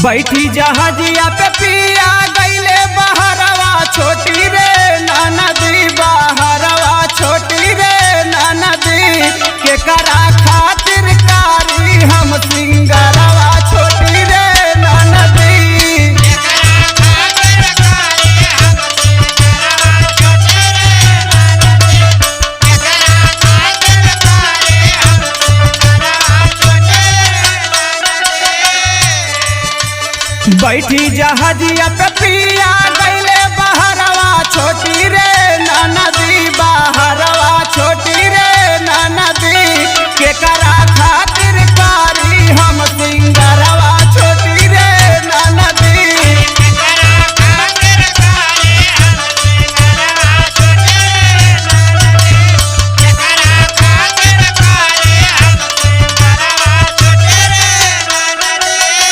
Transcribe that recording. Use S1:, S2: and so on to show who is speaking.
S1: बैठी जहाजिया पे पिया गईले बहरवा छोटी रे ननदी बहरवा छोटी रे ननदी के करा खातिर कारी हम सिंगरवा छोटी रे ननदी बैठी जहाजिया पे पिया गईले बहरवा छोटी रे ननदी बहरवा छोटी रे ननदी के करा खातिर कारी हम सिंगरवा